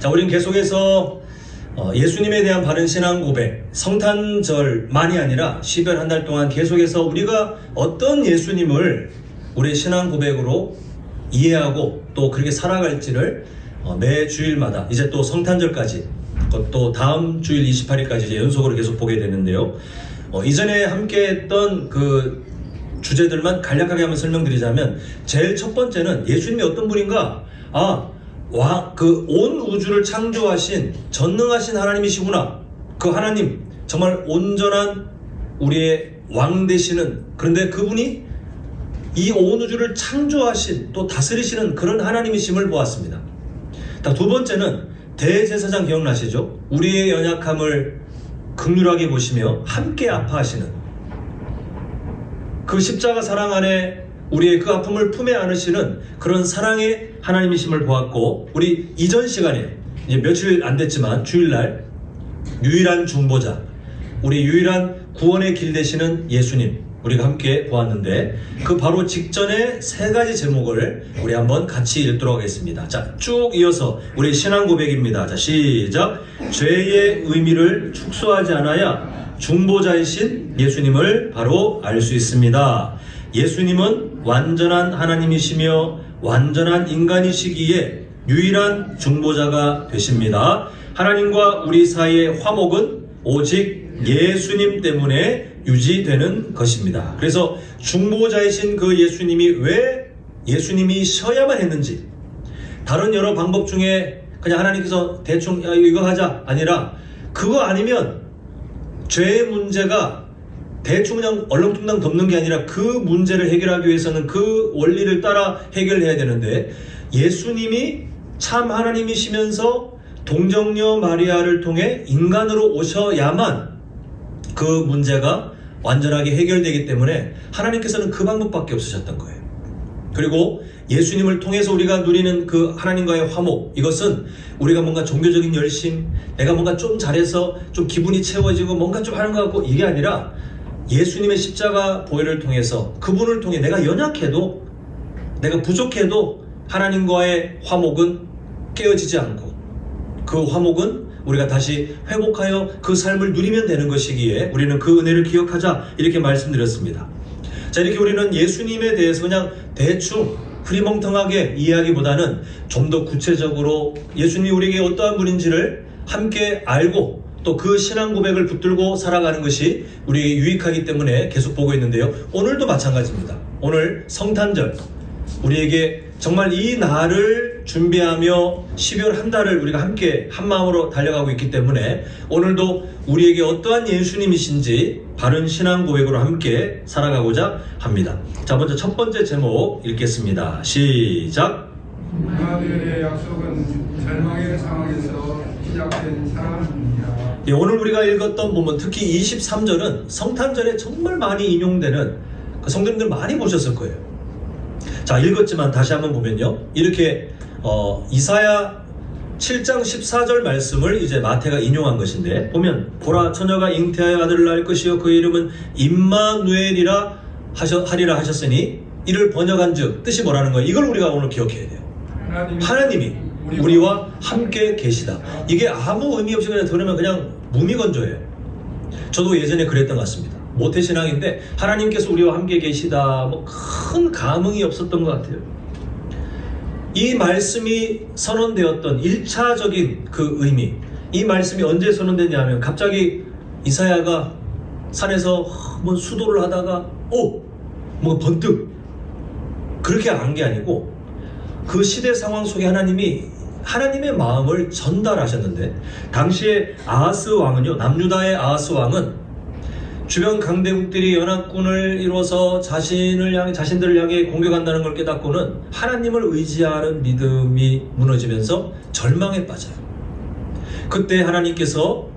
자, 우린 계속해서 예수님에 대한 바른 신앙 고백, 성탄절만이 아니라 12월 한 달 동안 계속해서 우리가 어떤 예수님을 우리의 신앙 고백으로 이해하고 또 그렇게 살아갈지를 매 주일마다 이제 또 성탄절까지 또 다음 주일 28일까지 이제 연속으로 계속 보게 되는데요. 이전에 함께 했던 그 주제들만 간략하게 한번 설명드리자면, 제일 첫 번째는 예수님이 어떤 분인가? 그 온 우주를 창조하신 전능하신 하나님이시구나. 그 하나님, 정말 온전한 우리의 왕 되시는, 그런데 그분이 이 온 우주를 창조하신 또 다스리시는 그런 하나님이심을 보았습니다. 두 번째는 대제사장 기억나시죠? 우리의 연약함을 긍휼하게 보시며 함께 아파하시는 그 십자가 사랑 안에 우리의 그 아픔을 품에 안으시는 그런 사랑의 하나님이심을 보았고, 우리 이전 시간에 이제 며칠 안 됐지만 주일날 유일한 중보자, 우리 유일한 구원의 길 되시는 예수님 우리가 함께 보았는데, 그 바로 직전에 세 가지 제목을 우리 한번 같이 읽도록 하겠습니다. 자, 쭉 이어서 우리 신앙 고백입니다. 자, 시작. 죄의 의미를 축소하지 않아야 중보자이신 예수님을 바로 알 수 있습니다. 예수님은 완전한 하나님이시며 완전한 인간이시기에 유일한 중보자가 되십니다. 하나님과 우리 사이의 화목은 오직 예수님 때문에 유지되는 것입니다. 그래서 중보자이신 그 예수님이 왜 예수님이셔야만 했는지, 다른 여러 방법 중에 그냥 하나님께서 대충 이거 하자 아니라, 그거 아니면 죄의 문제가 대충 그냥 얼렁뚱땅 덮는 게 아니라 그 문제를 해결하기 위해서는 그 원리를 따라 해결해야 되는데, 예수님이 참 하나님이시면서 동정녀 마리아를 통해 인간으로 오셔야만 그 문제가 완전하게 해결되기 때문에 하나님께서는 그 방법밖에 없으셨던 거예요. 그리고 예수님을 통해서 우리가 누리는 그 하나님과의 화목, 이것은 우리가 뭔가 종교적인 열심, 내가 뭔가 좀 잘해서 좀 기분이 채워지고 뭔가 좀 하는 것 같고, 이게 아니라 예수님의 십자가 보혈을 통해서, 그분을 통해 내가 연약해도, 내가 부족해도 하나님과의 화목은 깨어지지 않고, 그 화목은 우리가 다시 회복하여 그 삶을 누리면 되는 것이기에 우리는 그 은혜를 기억하자, 이렇게 말씀드렸습니다. 자, 이렇게 우리는 예수님에 대해서 그냥 대충 흐리멍텅하게 이해하기보다는 좀 더 구체적으로 예수님이 우리에게 어떠한 분인지를 함께 알고 또 그 신앙 고백을 붙들고 살아가는 것이 우리에게 유익하기 때문에 계속 보고 있는데요. 오늘도 마찬가지입니다. 오늘 성탄절, 우리에게 정말 이 날을 준비하며 12월 한 달을 우리가 함께 한 마음으로 달려가고 있기 때문에 오늘도 우리에게 어떠한 예수님이신지 바른 신앙 고백으로 함께 살아가고자 합니다. 자, 먼저 첫 번째 제목 읽겠습니다. 시작. 하나님의 약속은 절망의 상황에서 시작된 사랑입니다. 오늘 우리가 읽었던 부분, 특히 23절은 성탄절에 정말 많이 인용되는, 그 성도님들 많이 보셨을 거예요. 자, 읽었지만 다시 한번 보면요, 이렇게 이사야 7장 14절 말씀을 이제 마태가 인용한 것인데, 보면 보라, 처녀가 잉태하여 아들을 낳을 것이요 그 이름은 임마누엘이라 하리라 하셨으니, 이를 번역한 즉 뜻이 뭐라는 거예요? 이걸 우리가 오늘 기억해야 돼요. 하나님이 우리와 함께 계시다. 이게 아무 의미 없이 그냥 들으면 그냥 무미건조해요. 저도 예전에 그랬던 것 같습니다. 모태신앙인데 하나님께서 우리와 함께 계시다, 뭐 큰 감흥이 없었던 것 같아요. 이 말씀이 선언되었던 1차적인 그 의미, 이 말씀이 언제 선언됐냐면, 갑자기 이사야가 산에서 뭐 수도를 하다가 뭐 번뜩 그렇게 안 게 아니고, 그 시대 상황 속에 하나님의 마음을 전달하셨는데, 당시에 아하스 왕은요, 남유다의 아하스 왕은 주변 강대국들이 연합군을 이루어서 자신들을 향해 공격한다는 걸 깨닫고는 하나님을 의지하는 믿음이 무너지면서 절망에 빠져요. 그때 하나님께서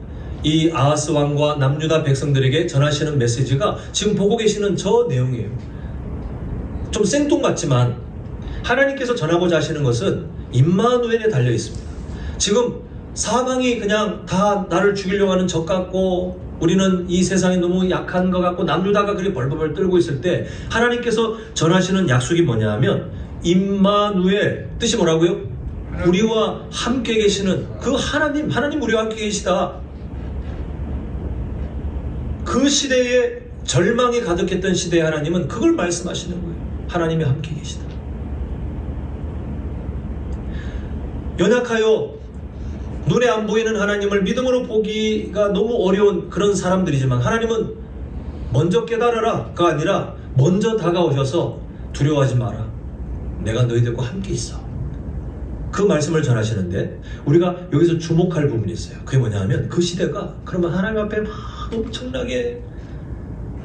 이 아하스 왕과 남유다 백성들에게 전하시는 메시지가 지금 보고 계시는 저 내용이에요. 좀 생뚱맞지만 하나님께서 전하고자 하시는 것은 임마누엘에 달려 있습니다. 지금 사방이 그냥 다 나를 죽이려고 하는 적 같고, 우리는 이 세상이 너무 약한 것 같고, 남유다가 그리 벌벌 떨고 있을 때 하나님께서 전하시는 약속이 뭐냐 하면, 임마누엘, 뜻이 뭐라고요? 우리와 함께 계시는 그 하나님 우리와 함께 계시다. 그 시대에 절망이 가득했던 시대의 하나님은 그걸 말씀하시는 거예요. 하나님이 함께 계시다. 연약하여 눈에 안 보이는 하나님을 믿음으로 보기가 너무 어려운 그런 사람들이지만 하나님은 먼저 깨달아라가 아니라 먼저 다가오셔서 두려워하지 마라. 내가 너희들과 함께 있어. 그 말씀을 전하시는데 우리가 여기서 주목할 부분이 있어요. 그게 뭐냐면 그 시대가 그러면 하나님 앞에 막 엄청나게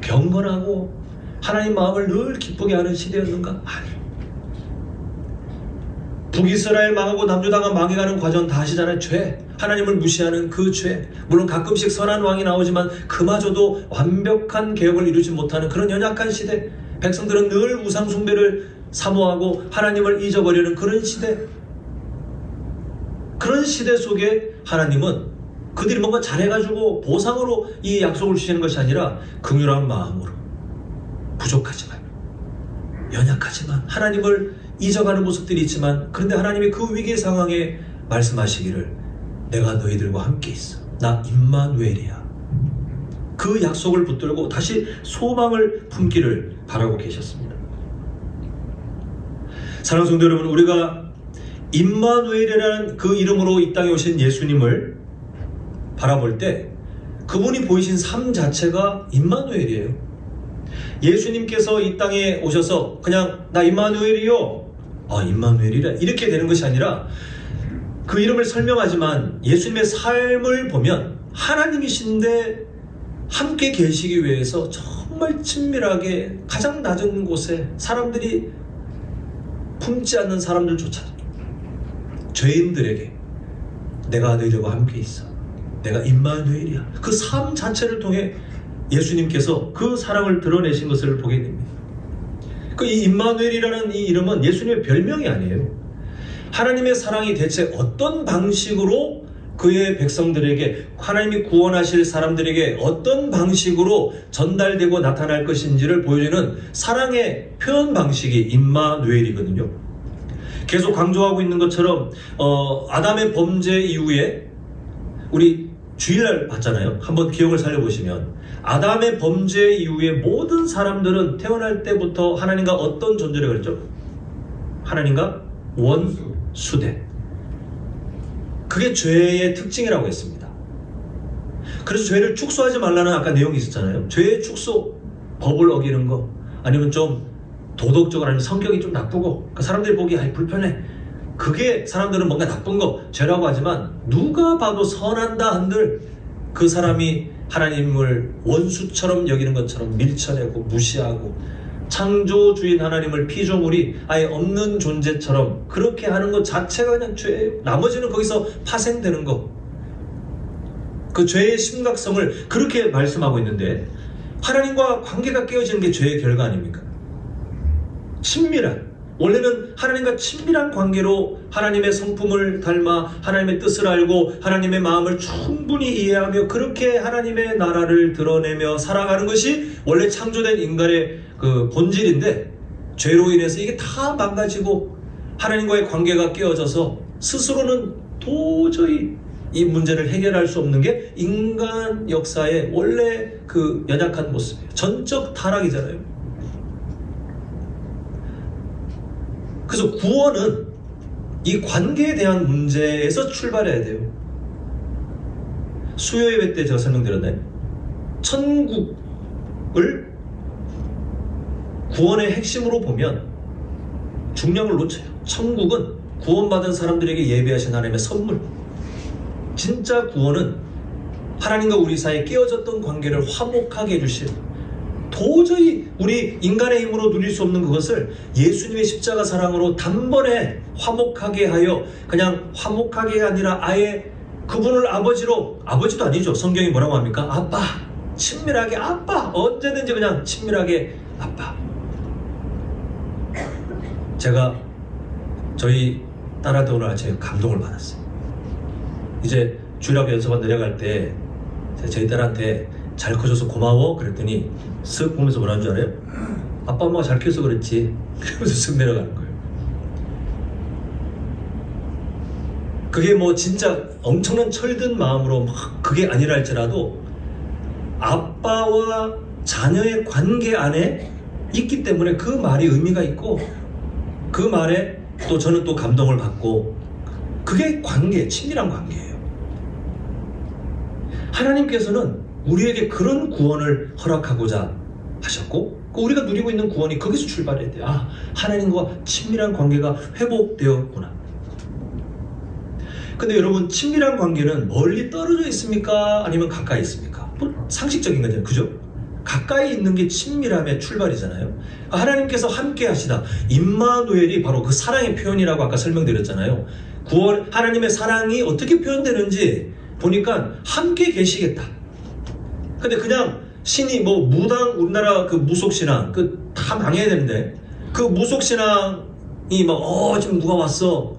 경건하고 하나님 마음을 늘 기쁘게 하는 시대였는가? 아니요. 북이스라엘 망하고 남유다가 망해가는 과정 다 아시잖아요. 죄, 하나님을 무시하는 그 죄. 물론 가끔씩 선한 왕이 나오지만 그마저도 완벽한 개혁을 이루지 못하는 그런 연약한 시대. 백성들은 늘 우상 숭배를 사모하고 하나님을 잊어버리는 그런 시대. 그런 시대 속에 하나님은 그들이 뭔가 잘해가지고 보상으로 이 약속을 주시는 것이 아니라 긍휼한 마음으로 부족하지만 연약하지만 하나님을 잊어가는 모습들이 있지만 그런데 하나님이 그 위기 상황에 말씀하시기를 내가 너희들과 함께 있어. 나 임마누엘이야. 그 약속을 붙들고 다시 소망을 품기를 바라고 계셨습니다. 사랑하는 성도 여러분, 우리가 임마누엘이라는 그 이름으로 이 땅에 오신 예수님을 바라볼 때 그분이 보이신 삶 자체가 임마누엘이에요. 예수님께서 이 땅에 오셔서 그냥 나 임마누엘이요. 임마누엘이래. 이렇게 되는 것이 아니라 그 이름을 설명하지만 예수님의 삶을 보면 하나님이신데 함께 계시기 위해서 정말 친밀하게 가장 낮은 곳에 사람들이 품지 않는 사람들조차 죄인들에게 내가 너희들과 함께 있어. 내가 임마누엘이야. 그 삶 자체를 통해 예수님께서 그 사랑을 드러내신 것을 보게 됩니다. 이 임마누엘이라는 이 이름은 예수님의 별명이 아니에요. 하나님의 사랑이 대체 어떤 방식으로 그의 백성들에게 하나님이 구원하실 사람들에게 어떤 방식으로 전달되고 나타날 것인지를 보여주는 사랑의 표현 방식이 임마누엘이거든요. 계속 강조하고 있는 것처럼 아담의 범죄 이후에 우리 주일날 봤잖아요. 한번 기억을 살려보시면 아담의 범죄 이후에 모든 사람들은 태어날 때부터 하나님과 어떤 존재를 그랬죠? 하나님과 원수대. 그게 죄의 특징이라고 했습니다. 그래서 죄를 축소하지 말라는 아까 내용이 있었잖아요. 죄의 축소, 법을 어기는 거, 아니면 좀 도덕적으로 아니면 성격이 좀 나쁘고 그 사람들이 보기에 불편해. 그게 사람들은 뭔가 나쁜 거 죄라고 하지만 누가 봐도 선한다 한들 그 사람이 하나님을 원수처럼 여기는 것처럼 밀쳐내고 무시하고 창조주인 하나님을 피조물이 아예 없는 존재처럼 그렇게 하는 것 자체가 그냥 죄예요. 나머지는 거기서 파생되는 거. 그 죄의 심각성을 그렇게 말씀하고 있는데 하나님과 관계가 깨어지는 게 죄의 결과 아닙니까? 친밀한, 원래는 하나님과 친밀한 관계로 하나님의 성품을 닮아 하나님의 뜻을 알고 하나님의 마음을 충분히 이해하며 그렇게 하나님의 나라를 드러내며 살아가는 것이 원래 창조된 인간의 그 본질인데 죄로 인해서 이게 다 망가지고 하나님과의 관계가 깨어져서 스스로는 도저히 이 문제를 해결할 수 없는 게 인간 역사의 원래 그 연약한 모습이에요. 전적 타락이잖아요. 그래서 구원은 이 관계에 대한 문제에서 출발해야 돼요. 수요 예배 때 제가 설명드렸나요? 천국을 구원의 핵심으로 보면 중량을 놓쳐요. 천국은 구원받은 사람들에게 예배하신 하나님의 선물. 진짜 구원은 하나님과 우리 사이에 깨어졌던 관계를 화목하게 해주신, 도저히 우리 인간의 힘으로 누릴 수 없는 그것을 예수님의 십자가 사랑으로 단번에 화목하게 하여, 그냥 화목하게 아니라 아예 그분을 아버지로, 아버지도 아니죠. 성경이 뭐라고 합니까? 아빠. 친밀하게 아빠. 언제든지 그냥 친밀하게 아빠. 제가 저희 딸한테 오늘 아침에 감동을 받았어요. 이제 주일학교 연습반 내려갈 때 저희 딸한테 잘 커줘서 고마워 그랬더니 쓱 보면서 뭐라는 줄 알아요? 아빠 엄마가 잘 키워서 그랬지. 그러면서 쓱 내려가는 거예요. 그게 뭐 진짜 엄청난 철든 마음으로 막 그게 아니라 할지라도 아빠와 자녀의 관계 안에 있기 때문에 그 말이 의미가 있고 그 말에 또 저는 또 감동을 받고 그게 관계, 친밀한 관계예요. 하나님께서는 우리에게 그런 구원을 허락하고자 하셨고 우리가 누리고 있는 구원이 거기서 출발해야 돼요. 아, 하나님과 친밀한 관계가 회복되었구나. 근데 여러분, 친밀한 관계는 멀리 떨어져 있습니까? 아니면 가까이 있습니까? 뭐 상식적인 거잖아요. 그죠? 가까이 있는 게 친밀함의 출발이잖아요. 하나님께서 함께 하시다. 임마누엘이 바로 그 사랑의 표현이라고 아까 설명드렸잖아요. 하나님의 사랑이 어떻게 표현되는지 보니까 함께 계시겠다. 근데 그냥 신이 뭐 무당, 우리나라 그 무속신앙 다 망해야 되는데 그 무속신앙이 막 지금 누가 왔어,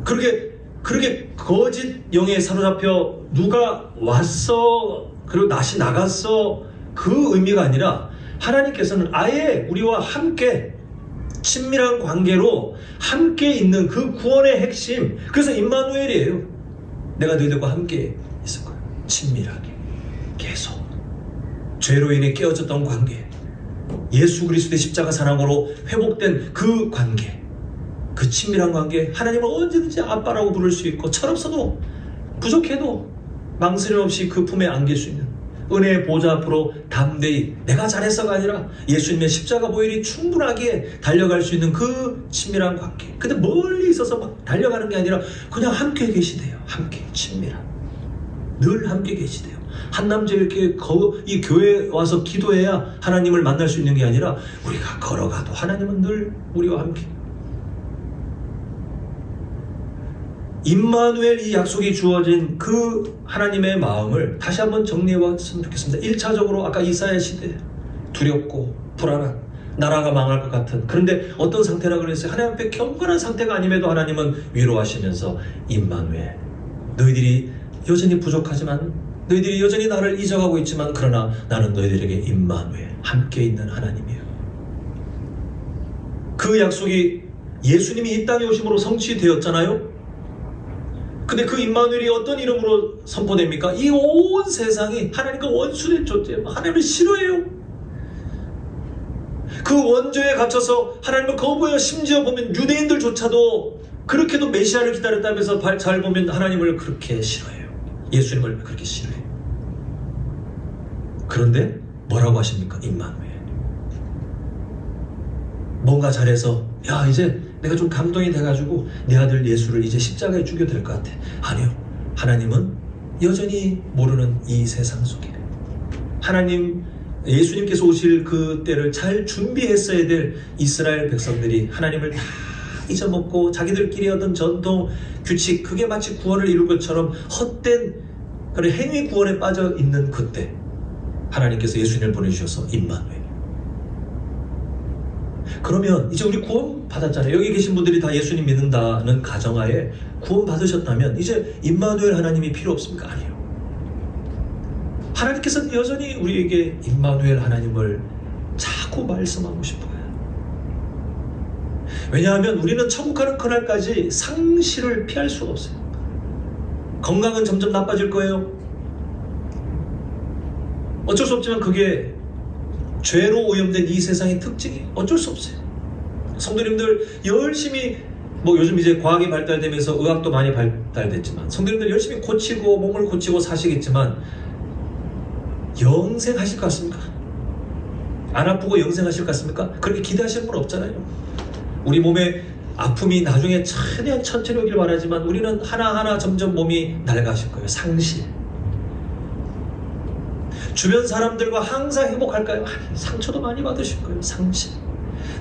그렇게 거짓 영에 사로잡혀 누가 왔어 그리고 낫이 나갔어, 그 의미가 아니라 하나님께서는 아예 우리와 함께 친밀한 관계로 함께 있는 그 구원의 핵심, 그래서 임마누엘이에요. 내가 너희들과 함께 있을 거야. 친밀하게 계속 죄로 인해 깨어졌던 관계, 예수 그리스도의 십자가 사랑으로 회복된 그 관계, 그 친밀한 관계, 하나님을 언제든지 아빠라고 부를 수 있고 철없어도 부족해도 망설임 없이 그 품에 안길 수 있는 은혜의 보좌 앞으로 담대히 내가 잘해서가 아니라 예수님의 십자가 보혈이 충분하게 달려갈 수 있는 그 친밀한 관계. 근데 멀리 있어서 막 달려가는 게 아니라 그냥 함께 계시대요. 함께 친밀한, 늘 함께 계시대요. 한남제일교회 이 교회에 와서 기도해야 하나님을 만날 수 있는 게 아니라 우리가 걸어가도 하나님은 늘 우리와 함께. 임마누엘, 이 약속이 주어진 그 하나님의 마음을 다시 한번 정리해 봤으면 좋겠습니다. 1차적으로 아까 이사야 시대, 두렵고 불안한, 나라가 망할 것 같은, 그런데 어떤 상태라 그랬어요? 하나님 앞에 경건한 상태가 아님에도 하나님은 위로하시면서 임마누엘, 너희들이 여전히 부족하지만, 너희들이 여전히 나를 잊어가고 있지만 그러나 나는 너희들에게 임마누엘, 함께 있는 하나님이에요. 그 약속이 예수님이 이 땅에 오심으로 성취되었잖아요. 근데 그 임마누엘이 어떤 이름으로 선포됩니까? 이 온 세상이 하나님과 원수된 존재, 하나님을 싫어해요. 그 원죄에 갇혀서 하나님을 거부해요. 심지어 보면 유대인들조차도 그렇게도 메시아를 기다렸다면서 잘 보면 하나님을 그렇게 싫어해요. 예수님을 그렇게 싫어해요. 그런데 뭐라고 하십니까? 임마누엘. 뭔가 잘해서 야, 이제 내가 좀 감동이 돼가지고 내 아들 예수를 이제 십자가에 죽여도 될 것 같아. 아니요. 하나님은 여전히 모르는 이 세상 속에 하나님, 예수님께서 오실 그 때를 잘 준비했어야 될 이스라엘 백성들이 하나님을 다 잊어먹고 자기들끼리 얻은 전통, 규칙, 그게 마치 구원을 이룰 것처럼 헛된 그런 행위 구원에 빠져 있는 그때 하나님께서 예수님을 보내주셔서 임마누엘. 그러면 이제 우리 구원 받았잖아요. 여기 계신 분들이 다 예수님 믿는다는 가정하에 구원 받으셨다면 이제 임마누엘 하나님이 필요 없습니까? 아니에요. 하나님께서는 여전히 우리에게 임마누엘 하나님을 자꾸 말씀하고 싶어요. 왜냐하면 우리는 천국 가는 그날까지 상실을 피할 수가 없어요. 건강은 점점 나빠질 거예요. 어쩔 수 없지만 그게 죄로 오염된 이 세상의 특징이 어쩔 수 없어요. 성도님들 열심히 요즘 이제 과학이 발달되면서 의학도 많이 발달됐지만 성도님들 열심히 고치고 몸을 고치고 사시겠지만 영생하실 것 같습니까? 안 아프고 영생하실 것 같습니까? 그렇게 기대하시는 분 없잖아요. 우리 몸에 아픔이 나중에 최대한 천천히 오길 바라지만 우리는 하나하나 점점 몸이 낡아질 거예요. 상실. 주변 사람들과 항상 행복할까요? 상처도 많이 받으실 거예요. 상실.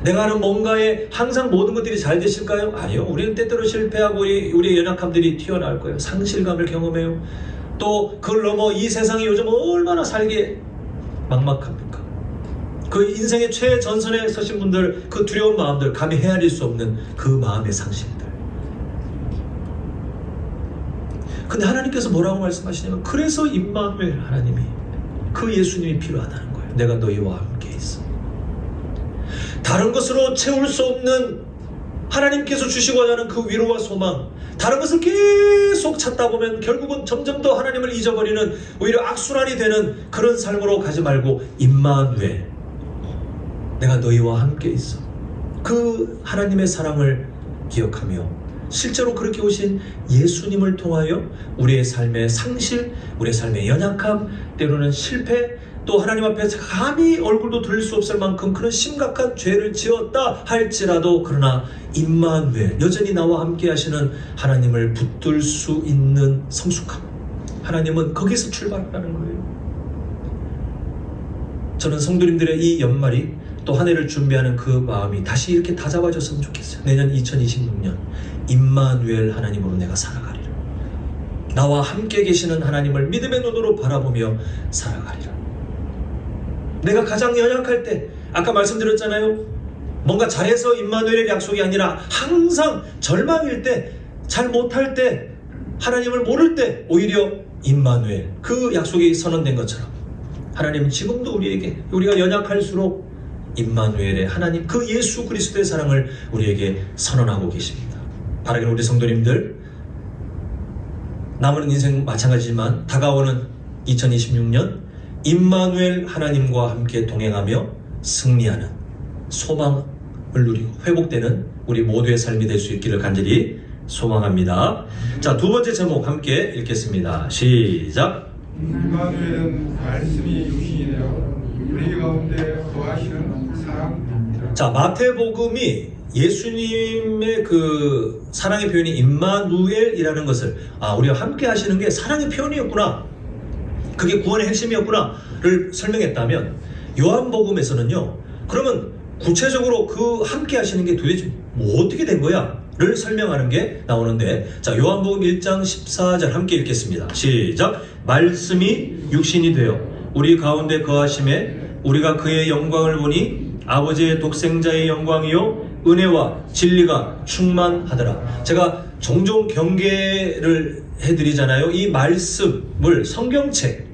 내가 하는 뭔가에 항상 모든 것들이 잘 되실까요? 아니요. 우리는 때때로 실패하고 우리의 연약함들이 튀어나올 거예요. 상실감을 경험해요. 또 그걸 넘어 이 세상이 요즘 얼마나 살기 막막합니까? 그 인생의 최전선에 서신 분들, 그 두려운 마음들, 감히 헤아릴 수 없는 그 마음의 상실들. 근데 하나님께서 뭐라고 말씀하시냐면 그래서 임마누엘 하나님이, 그 예수님이 필요하다는 거예요. 내가 너희와 함께 있어. 다른 것으로 채울 수 없는 하나님께서 주시고자 하는 그 위로와 소망, 다른 것을 계속 찾다 보면 결국은 점점 더 하나님을 잊어버리는 오히려 악순환이 되는 그런 삶으로 가지 말고 임마누엘, 내가 너희와 함께 있어. 그 하나님의 사랑을 기억하며 실제로 그렇게 오신 예수님을 통하여 우리의 삶의 상실, 우리의 삶의 연약함, 때로는 실패, 또 하나님 앞에서 감히 얼굴도 들을 수 없을 만큼 그런 심각한 죄를 지었다 할지라도 그러나 임마누엘, 여전히 나와 함께 하시는 하나님을 붙들 수 있는 성숙함, 하나님은 거기서 출발하는 거예요. 저는 성도님들의 이 연말이 또 한 해를 준비하는 그 마음이 다시 이렇게 다잡아졌으면 좋겠어요. 내년 2026년 임마누엘 하나님으로 내가 살아가리라. 나와 함께 계시는 하나님을 믿음의 눈으로 바라보며 살아가리라. 내가 가장 연약할 때, 아까 말씀드렸잖아요. 뭔가 잘해서 임마누엘의 약속이 아니라 항상 절망일 때, 잘 못할 때, 하나님을 모를 때 오히려 임마누엘, 그 약속이 선언된 것처럼 하나님은 지금도 우리에게, 우리가 연약할수록 임마누엘의 하나님, 그 예수 그리스도의 사랑을 우리에게 선언하고 계십니다. 바라기는 우리 성도님들, 남은 인생 마찬가지지만 다가오는 2026년 임마누엘 하나님과 함께 동행하며 승리하는 소망을 누리고 회복되는 우리 모두의 삶이 될 수 있기를 간절히 소망합니다. 자, 두 번째 제목 함께 읽겠습니다. 시작. 임마누엘은 말씀이 육신이 되어 우리 가운데 거하시는 사랑입니다. 자, 마태복음이 예수님의 그 사랑의 표현이 임마누엘이라는 것을 우리와 함께 하시는 게 사랑의 표현이었구나, 그게 구원의 핵심이었구나를 설명했다면, 요한복음에서는요, 그러면 구체적으로 그 함께 하시는 게 도대체 뭐 어떻게 된 거야? 를 설명하는 게 나오는데, 자, 요한복음 1장 14절 함께 읽겠습니다. 시작. 말씀이 육신이 되어 우리 가운데 거하심에 우리가 그의 영광을 보니 아버지의 독생자의 영광이요 은혜와 진리가 충만하더라. 제가 종종 경계를 해드리잖아요. 이 말씀을 성경책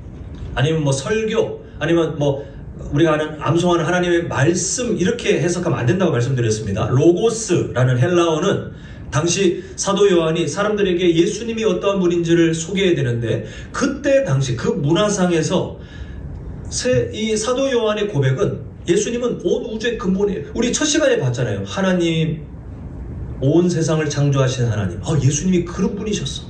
아니면 뭐 설교 아니면 뭐 우리가 아는 암송하는 하나님의 말씀 이렇게 해석하면 안 된다고 말씀드렸습니다. 로고스라는 헬라어는 당시 사도 요한이 사람들에게 예수님이 어떠한 분인지를 소개해야 되는데, 그때 당시 그 문화상에서 이 사도 요한의 고백은 예수님은 온 우주의 근본이에요. 우리 첫 시간에 봤잖아요. 하나님, 온 세상을 창조하신 하나님. 예수님이 그런 분이셨어.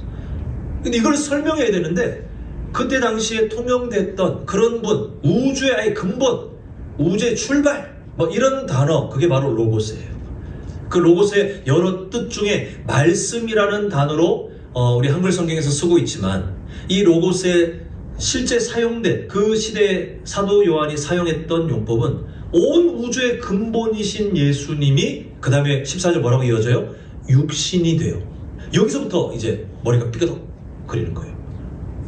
근데 이걸 설명해야 되는데, 그때 당시에 통용됐던 그런 분, 우주의 아예 근본, 우주의 출발, 뭐 이런 단어, 그게 바로 로고스예요. 그 로고스의 여러 뜻 중에 말씀이라는 단어로 우리 한글 성경에서 쓰고 있지만, 이 로고스의 실제 사용된 그 시대에 사도 요한이 사용했던 용법은 온 우주의 근본이신 예수님이, 그 다음에 14절 뭐라고 이어져요? 육신이 돼요. 여기서부터 이제 머리가 삐그덕거리는 거예요.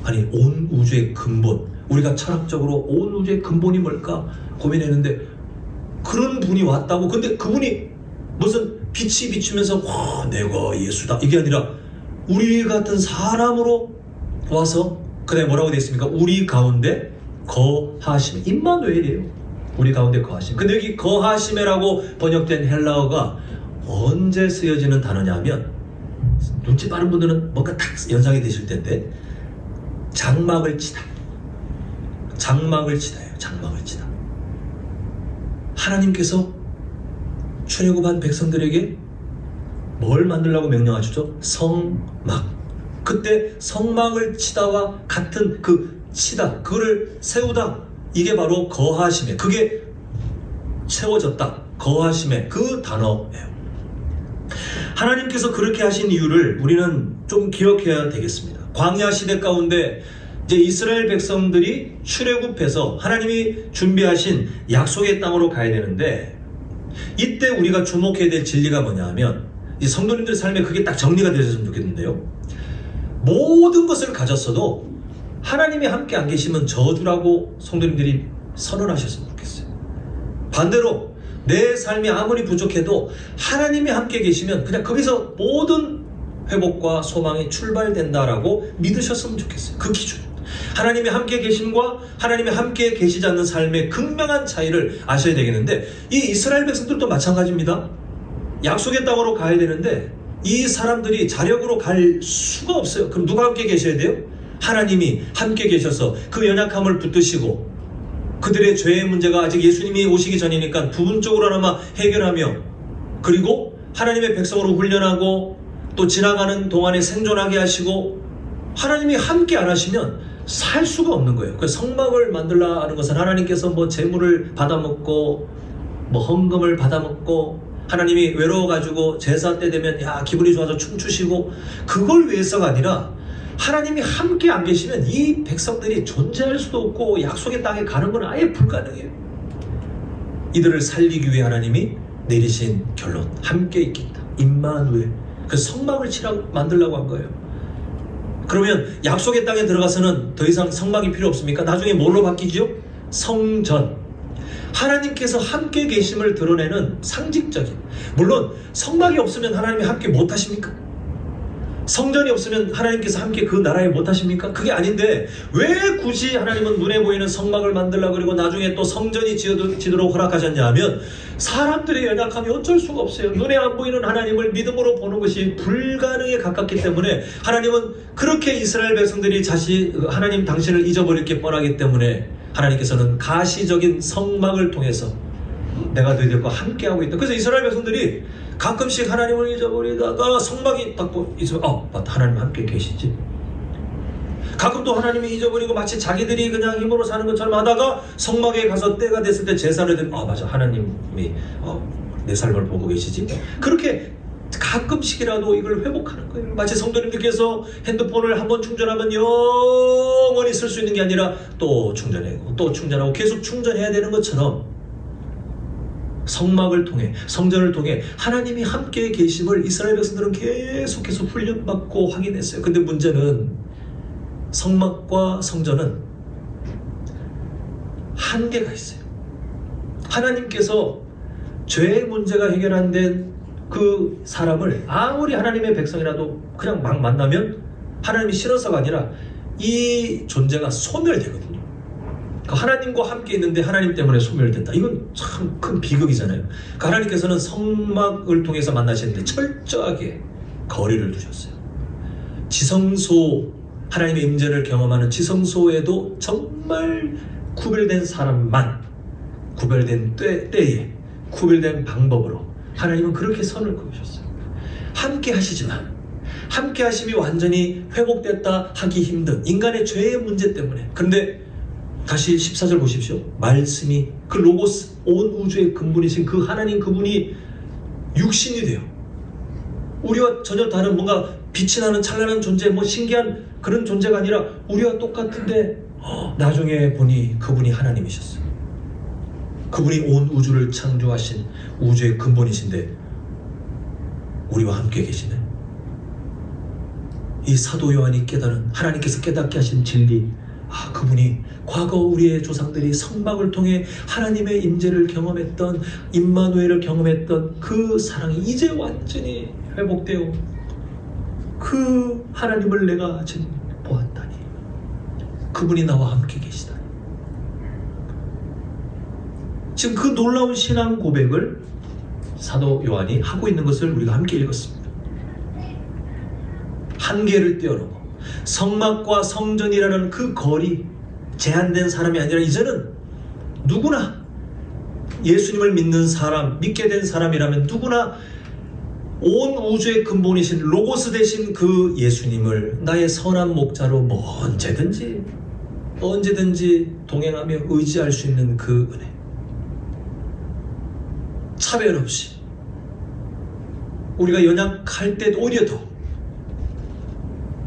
아니, 온 우주의 근본, 우리가 철학적으로 온 우주의 근본이 뭘까 고민했는데 그런 분이 왔다고. 근데 그분이 무슨 빛이 비추면서 와 내가 예수다 이게 아니라 우리 같은 사람으로 와서, 그 다음에 뭐라고 되어 있습니까? 우리 가운데 거하심, 임마누엘이에요. 우리 가운데 거하심. 근데 여기 거하심이라고 번역된 헬라어가 언제 쓰여지는 단어냐면, 눈치 빠른 분들은 뭔가 딱 연상이 되실 텐데, 장막을 치다. 장막을 치다예요. 장막을 치다. 하나님께서 출애굽한 백성들에게 뭘 만들라고 명령하시죠? 성막. 그때 성막을 치다와 같은 그 치다, 그거를 세우다, 이게 바로 거하심에, 그게 채워졌다, 거하심의 그 단어예요. 하나님께서 그렇게 하신 이유를 우리는 좀 기억해야 되겠습니다. 광야 시대 가운데 이제 이스라엘 백성들이 출애굽해서 하나님이 준비하신 약속의 땅으로 가야 되는데, 이때 우리가 주목해야 될 진리가 뭐냐 하면, 이 성도님들의 삶에 그게 딱 정리가 되셨으면 좋겠는데요, 모든 것을 가졌어도 하나님이 함께 안 계시면 저주라고 성도님들이 선언하셨으면 좋겠어요. 반대로 내 삶이 아무리 부족해도 하나님이 함께 계시면 그냥 거기서 모든 회복과 소망이 출발된다라고 믿으셨으면 좋겠어요. 그 기준, 하나님이 함께 계심과 하나님이 함께 계시지 않는 삶의 극명한 차이를 아셔야 되겠는데, 이 이스라엘 백성들도 마찬가지입니다. 약속의 땅으로 가야 되는데 이 사람들이 자력으로 갈 수가 없어요. 그럼 누가 함께 계셔야 돼요? 하나님이 함께 계셔서 그 연약함을 붙드시고 그들의 죄의 문제가 아직 예수님이 오시기 전이니까 부분적으로나마 해결하며 그리고 하나님의 백성으로 훈련하고 또 지나가는 동안에 생존하게 하시고 하나님이 함께 안 하시면 살 수가 없는 거예요. 그 성막을 만들라 하는 것은 하나님께서 뭐 재물을 받아먹고 뭐 헌금을 받아먹고 하나님이 외로워가지고 제사 때 되면 야 기분이 좋아서 춤추시고 그걸 위해서가 아니라 하나님이 함께 안 계시면 이 백성들이 존재할 수도 없고 약속의 땅에 가는 건 아예 불가능해요. 이들을 살리기 위해 하나님이 내리신 결론 함께 있겠다. 임마누엘. 그 성막을 만들려고 한 거예요. 그러면 약속의 땅에 들어가서는 더 이상 성막이 필요 없습니까? 나중에 뭘로 바뀌죠? 성전. 하나님께서 함께 계심을 드러내는 상징적인. 물론 성막이 없으면 하나님이 함께 못 하십니까? 성전이 없으면 하나님께서 함께 그 나라에 못 하십니까? 그게 아닌데 왜 굳이 하나님은 눈에 보이는 성막을 만들라 그리고 나중에 또 성전이 지도록 허락하셨냐 하면 사람들의 연약함이 어쩔 수가 없어요. 눈에 안 보이는 하나님을 믿음으로 보는 것이 불가능에 가깝기 때문에 하나님은 그렇게 이스라엘 백성들이 하나님 당신을 잊어버릴 게 뻔하기 때문에 하나님께서는 가시적인 성막을 통해서 내가 너희들과 함께하고 있다. 그래서 이스라엘 백성들이 가끔씩 하나님을 잊어버리다가 성막이 딱 있으면 맞다 하나님 함께 계시지. 가끔 또 하나님이 잊어버리고 마치 자기들이 그냥 힘으로 사는 것처럼 하다가 성막에 가서 때가 됐을 때 제사를 드리면 맞아 하나님이 내 삶을 보고 계시지. 그렇게 가끔씩이라도 이걸 회복하는 거예요. 마치 성도님들께서 핸드폰을 한번 충전하면 영원히 쓸 수 있는 게 아니라 또 충전하고 또 충전하고 계속 충전해야 되는 것처럼 성막을 통해 성전을 통해 하나님이 함께 계심을 이스라엘 백성들은 계속해서 훈련받고 확인했어요. 근데 문제는 성막과 성전은 한계가 있어요. 하나님께서 죄의 문제가 해결 안 된 그 사람을 아무리 하나님의 백성이라도 그냥 막 만나면 하나님이 싫어서가 아니라 이 존재가 소멸되거든요. 하나님과 함께 있는데 하나님 때문에 소멸된다. 이건 참 큰 비극이잖아요. 하나님께서는 성막을 통해서 만나시는데 철저하게 거리를 두셨어요. 지성소, 하나님의 임재를 경험하는 지성소에도 정말 구별된 사람만 구별된 때에 구별된 방법으로 하나님은 그렇게 선을 그으셨어요. 함께 하시지만 함께 하심이 완전히 회복됐다 하기 힘든 인간의 죄의 문제 때문에. 그런데 다시 14절 보십시오. 말씀이 그 로고스 온 우주의 근본이신 그 하나님 그분이 육신이 돼요. 우리와 전혀 다른 뭔가 빛이 나는 찬란한 존재 뭐 신기한 그런 존재가 아니라 우리와 똑같은데 나중에 보니 그분이 하나님이셨어요. 그분이 온 우주를 창조하신 우주의 근본이신데 우리와 함께 계시네. 이 사도 요한이 깨달은 하나님께서 깨닫게 하신 진리, 그분이 과거 우리의 조상들이 성막을 통해 하나님의 임재를 경험했던 임마누엘을 경험했던 그 사랑이 이제 완전히 회복되어 그 하나님을 내가 지금 보았다니 그분이 나와 함께 계시다니. 지금 그 놀라운 신앙 고백을 사도 요한이 하고 있는 것을 우리가 함께 읽었습니다. 한계를 뛰어넘어 성막과 성전이라는 그 거리, 제한된 사람이 아니라 이제는 누구나 예수님을 믿는 사람, 믿게 된 사람이라면 누구나 온 우주의 근본이신 로고스 되신 그 예수님을 나의 선한 목자로 뭐 언제든지 동행하며 의지할 수 있는 그 은혜, 차별 없이 우리가 연약할 때 오히려 더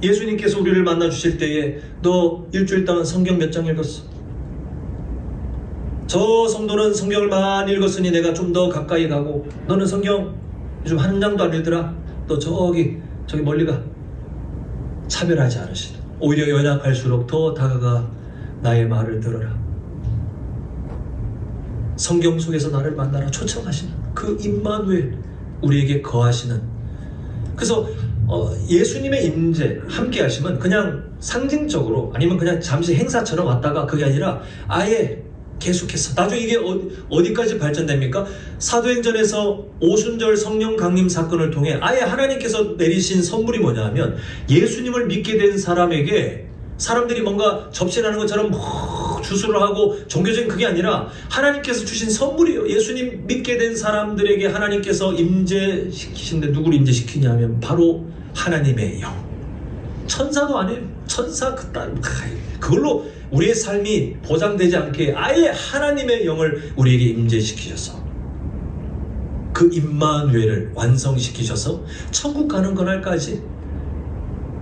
예수님께서 우리를 만나 주실 때에 너 일주일 동안 성경 몇 장 읽었어? 저 성도는 성경을 많이 읽었으니 내가 좀 더 가까이 가고 너는 성경 요즘 한 장도 안 읽더라? 너 저기 멀리 가. 차별하지 않으시다. 오히려 연약할수록 더 다가가 나의 말을 들어라. 성경 속에서 나를 만나라 초청하시는 그 임마누엘, 우리에게 거하시는. 그래서 예수님의 임재 함께 하심은 그냥 상징적으로 아니면 그냥 잠시 행사처럼 왔다가 그게 아니라 아예 계속해서 나중에 이게 어디까지 발전됩니까? 사도행전에서 오순절 성령 강림 사건을 통해 아예 하나님께서 내리신 선물이 뭐냐 하면 예수님을 믿게 된 사람에게 사람들이 뭔가 접신하는 것처럼 주술을 하고 종교적인 그게 아니라 하나님께서 주신 선물이에요. 예수님 믿게 된 사람들에게 하나님께서 임재시키신데 누구를 임재시키냐면 바로 하나님의 영. 천사도 아니에요. 천사 그걸로 우리의 삶이 보장되지 않게 아예 하나님의 영을 우리에게 임재시키셔서 그 임마누엘을 완성시키셔서 천국 가는 그날까지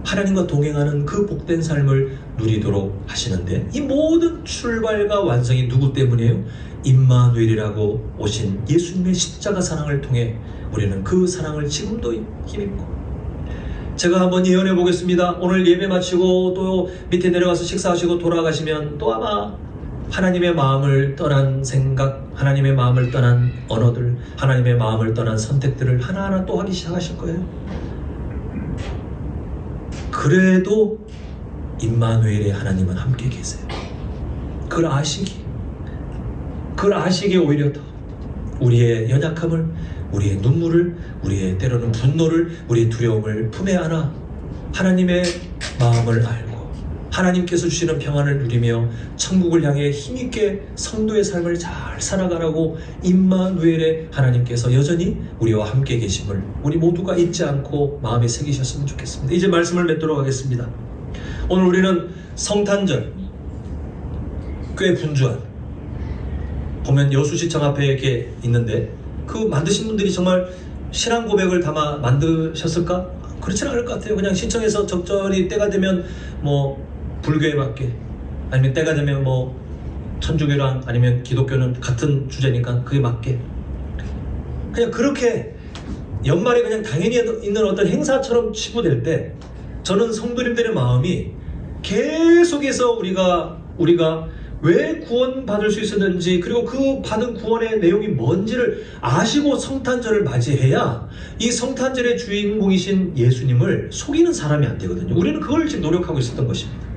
하나님과 동행하는 그 복된 삶을 누리도록 하시는데 이 모든 출발과 완성이 누구 때문이에요? 임마누엘이라고 오신 예수님의 십자가 사랑을 통해 우리는 그 사랑을 지금도 힘입고 제가 한번 예언해 보겠습니다. 오늘 예배 마치고 또 밑에 내려가서 식사하시고 돌아가시면 또 아마 하나님의 마음을 떠난 생각, 하나님의 마음을 떠난 언어들, 하나님의 마음을 떠난 선택들을 하나하나 또 하기 시작하실 거예요. 그래도 임마누엘의 하나님은 함께 계세요. 그걸 아시기에 오히려 더 우리의 연약함을, 우리의 눈물을, 우리의 때로는 분노를, 우리의 두려움을 품에 안아 하나님의 마음을 알고 하나님께서 주시는 평안을 누리며 천국을 향해 힘있게 성도의 삶을 잘 살아가라고 임마누엘의 하나님께서 여전히 우리와 함께 계심을 우리 모두가 잊지 않고 마음에 새기셨으면 좋겠습니다. 이제 말씀을 맺도록 하겠습니다. 오늘 우리는 성탄절, 꽤 분주한, 보면 여수시청 앞에 이렇게 있는데 그 만드신 분들이 정말 신앙 고백을 담아 만드셨을까? 그렇지는 않을 것 같아요. 그냥 신청해서 적절히 때가 되면 뭐 불교에 맞게, 아니면 때가 되면 뭐 천주교랑 아니면 기독교는 같은 주제니까 그게 맞게, 그냥 그렇게 연말에 그냥 당연히 있는 어떤 행사처럼 치부될 때 저는 성도님들의 마음이 계속해서 우리가 왜 구원받을 수 있었는지, 그리고 그 받은 구원의 내용이 뭔지를 아시고 성탄절을 맞이해야 이 성탄절의 주인공이신 예수님을 속이는 사람이 안 되거든요. 우리는 그걸 지금 노력하고 있었던 것입니다.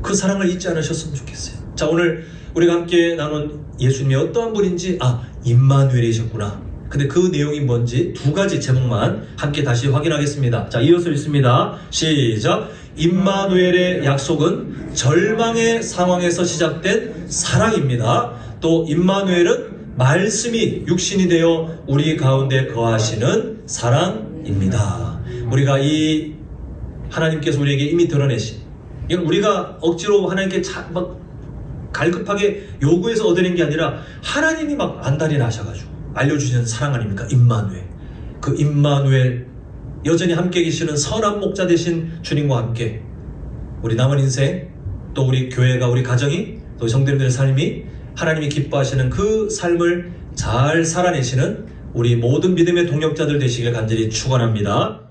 그 사랑을 잊지 않으셨으면 좋겠어요. 자, 오늘 우리가 함께 나눈 예수님이 어떠한 분인지, 임마누엘이셨구나. 근데 그 내용이 뭔지 두 가지 제목만 함께 다시 확인하겠습니다. 자, 이어서 읽습니다. 시작. 임마누엘의 약속은 절망의 상황에서 시작된 사랑입니다. 또 임마누엘은 말씀이 육신이 되어 우리 가운데 거하시는 사랑입니다. 우리가 이 하나님께서 우리에게 이미 드러내신, 이건 우리가 억지로 하나님께 막 갈급하게 요구해서 얻어낸 게 아니라 하나님이 막 안달이 나셔가지고 알려주시는 사랑 아닙니까? 임마누엘. 그 임마누엘, 여전히 함께 계시는 선한 목자 되신 주님과 함께 우리 남은 인생, 또 우리 교회가, 우리 가정이, 또 성도님들의 삶이 하나님이 기뻐하시는 그 삶을 잘 살아내시는 우리 모든 믿음의 동력자들 되시길 간절히 축원합니다.